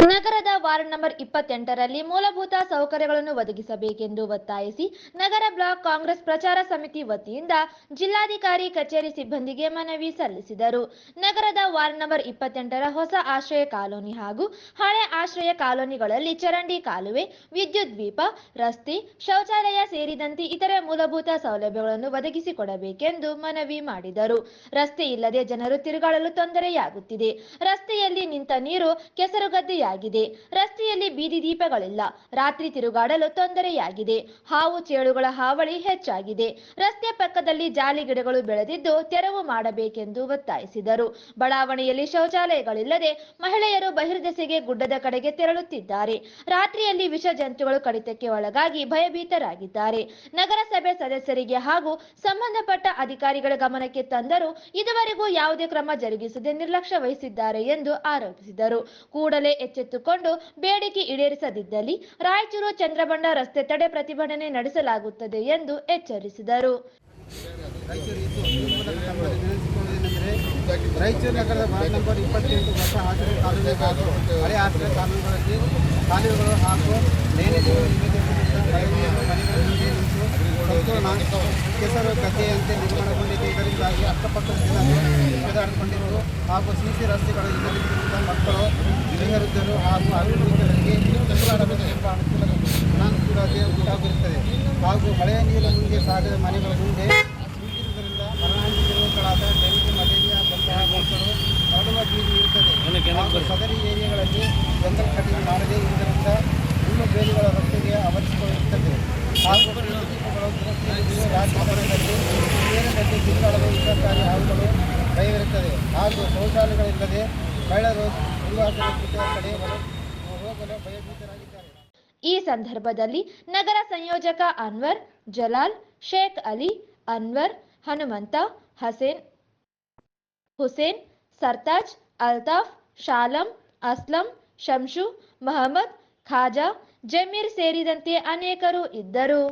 ನಗರದ ward number 28ರಲ್ಲಿ ಮೂಲಭೂತ ಸೌಕರ್ಯಗಳನ್ನು ಒದಗಿಸಬೇಕೆಂದು ಒತ್ತಾಯಿಸಿ ನಗರ ಬ್ಲಾಕ್ ಕಾಂಗ್ರೆಸ್ ಪ್ರಚಾರ ಸಮಿತಿ ವತಿಯಿಂದ ಜಿಲ್ಲಾಧಿಕಾರಿ ಕಚೇರಿ ಸಿಬ್ಬಂದಿಗೆ ಮನವಿ ಸಲ್ಲಿಸಿದರು. ನಗರದ ವಾರ್ಡ್ ನಂಬರ್ 28ರ ಹೊಸ ಆಶ್ರಯ ಕಾಲೋನಿ ಹಾಗೂ ಹಳೆ ಆಶ್ರಯ ಕಾಲೋನಿಗಳಲ್ಲಿ ಚರಂಡಿ ಕಾಲುವೆ, ವಿದ್ಯುತ್ ದೀಪ, ರಸ್ತೆ, ಶೌಚಾಲಯ ಸೇರಿದಂತೆ ಇತರೆ ಮೂಲಭೂತ ಸೌಲಭ್ಯಗಳನ್ನು ಒದಗಿಸಿಕೊಡಬೇಕೆಂದು ಮನವಿ ಮಾಡಿದರು. ರಸ್ತೆ ಇಲ್ಲದೆ ಜನರು ತಿರುಗಾಡಲು ತೊಂದರೆಯಾಗುತ್ತಿದೆ. ರಸ್ತೆಯಲ್ಲಿ ನಿಂತ ನೀರು ಕೆಸರುಗದ್ದೆಯಾಗಿದೆ. ರಸ್ತೆಯಲ್ಲಿ ಬೀದಿ ದೀಪಗಳಿಲ್ಲ. ರಾತ್ರಿ ತಿರುಗಾಡಲು ತೊಂದರೆಯಾಗಿದೆ. ಹಾವು ಚೇಳುಗಳ ಹಾವಳಿ ಹೆಚ್ಚಾಗಿದೆ. ರಸ್ತೆ ಪಕ್ಕದಲ್ಲಿ ಜಾಲಿ ಗಿಡಗಳು ಬೆಳೆದಿದ್ದು ತೆರವು ಮಾಡಬೇಕೆಂದು ಒತ್ತಾಯಿಸಿದರು. ಬಡಾವಣೆಯಲ್ಲಿ ಶೌಚಾಲಯಗಳಿಲ್ಲದೆ ಮಹಿಳೆಯರು ಬಹಿರ್ದೆಸೆಗೆ ಗುಡ್ಡದ ಕಡೆಗೆ ತೆರಳುತ್ತಿದ್ದಾರೆ. ರಾತ್ರಿಯಲ್ಲಿ ವಿಷ ಜಂತುಗಳು ಕಡಿತಕ್ಕೆ ಒಳಗಾಗಿ ಭಯಭೀತರಾಗಿದ್ದಾರೆ. ನಗರಸಭೆ ಸದಸ್ಯರಿಗೆ ಹಾಗೂ ಸಂಬಂಧಪಟ್ಟ ಅಧಿಕಾರಿಗಳ ಗಮನಕ್ಕೆ ತಂದರೂ ಇದುವರೆಗೂ ಯಾವುದೇ ಕ್ರಮ ಜರುಗಿಸದೆ ನಿರ್ಲಕ್ಷ್ಯ ವಹಿಸಿದ್ದಾರೆ ಎಂದು ಆರೋಪಿಸಿದರು. ಕೂಡಲೇ ಎಚ್ಚೆತ್ತುಕೊಂಡು ಬೇಡಿಕೆ ಈಡೇರಿಸದಿದ್ದಲ್ಲಿ ರಾಯಚೂರು ಚಂದ್ರಬಂಡ ರಸ್ತೆ ತಡೆ ಪ್ರತಿಭಟನೆ ನಡೆಸಲಾಗುತ್ತದೆ ಎಂದು ಎಚ್ಚರಿಸಿದರು. ರಾಯಚೂರು ನಗರದ ವಾರ್ಡ್ ನಂಬರ್ 28 ಹೊಸ ಆಶ್ರಯ ಕಾಲೋನಿ ಹಾಗೂ ಹಳೆ ಆಶ್ರಯ ಕಾಲೋನಿಗಳಲ್ಲಿ ಕಾಲುವೆಗಳು ಹಾಗೂ ಡ್ರೈನೇಜ್ಗಳು ಸಂಪೂರ್ಣ ಕೆಸರು ಗದ್ದೆಯಂತೆ ನಿರ್ಮಾಣಗೊಂಡಿದೆ. ಇದರಿಂದಾಗಿ ಅಕ್ಕಪಕ್ಕದ ಜನರು ಹೊಡೆದಾಡಿಕೊಂಡಿರುವುದು ಹಾಗೂ ಸಿಸಿ ರಸ್ತೆಗಳು ಇಲ್ಲದಿರುವುದರಿಂದ ಮಕ್ಕಳು, ವಿದ್ಯಾರ್ಥಿಗಳು ಹಾಗೂ ಅಭಿವೃದ್ಧಿಗಳಿಗೆ ಸುತ್ತಾಡಬೇಕೆಂಬ ಅನಾನುಕೂಲತೆ ಉಂಟಾಗಿರುತ್ತದೆ. ಹಾಗೂ ಮಳೆಯ ನೀರು ಮುಂದೆ ಸಾಗದ ಮನೆಗಳ ಮುಂದೆ ನಿಂತಿರುವುದರಿಂದ ಮರಣಾಂತಿಕ ರೋಗಗಳಾದ ಡೆಂಗು, ಮಲೇರಿಯಾ ಬಂತಹ ಮಕ್ಕಳು ಹರಡುವ ಭೀತಿ ಇರುತ್ತದೆ. ಹಾಗೂ ಸದರಿ ಏರಿಯಾಗಳಲ್ಲಿ ಜಂಗಲ್ ಕಟಿಂಗ್ ಮಾಡದೇ ಇರುವುದರಿಂದ ಹುಲ್ಲು ಬೇಲಿಗಳ ರಸ್ತೆಗೆ ಆವರಿಸಿಕೊಳ್ಳುತ್ತದೆ. ಹಾಗೂ ರಾಜಕಾರಣದಲ್ಲಿ ತೀರದಲ್ಲಿ ತಿರುಗಾಡಲು ವಿಷಕಾರಿ ಹಾವುಗಳು ಭಯವಿರುತ್ತದೆ. ಹಾಗೂ ಶೌಚಾಲಯಗಳಿಲ್ಲದೆ ಮಹಿಳೆಯರು ಉಲ್ಲಾಸದ ಕಡೆ ಹೋಗಲು ಭಯಭೀತರಾಗಿದ್ದಾರೆ. ಈ ಸಂದರ್ಭದಲ್ಲಿ ನಗರ ಸಂಯೋಜಕ ಅನ್ವರ್, ಜಲಾಲ್, ಶೇಖ್ ಅಲಿ, ಅನ್ವರ್, ಹನುಮಂತ, ಹುಸೇನ್, ಸರ್ತಾಜ್, ಅಲ್ತಾಫ್, ಶಾಲಂ, ಅಸ್ಲಂ, ಶಂಶು, ಮಹಮ್ಮದ್, ಖಾಜಾ, ಜಮೀರ್ ಸೇರಿದಂತೆ ಅನೇಕರು ಇದ್ದರು.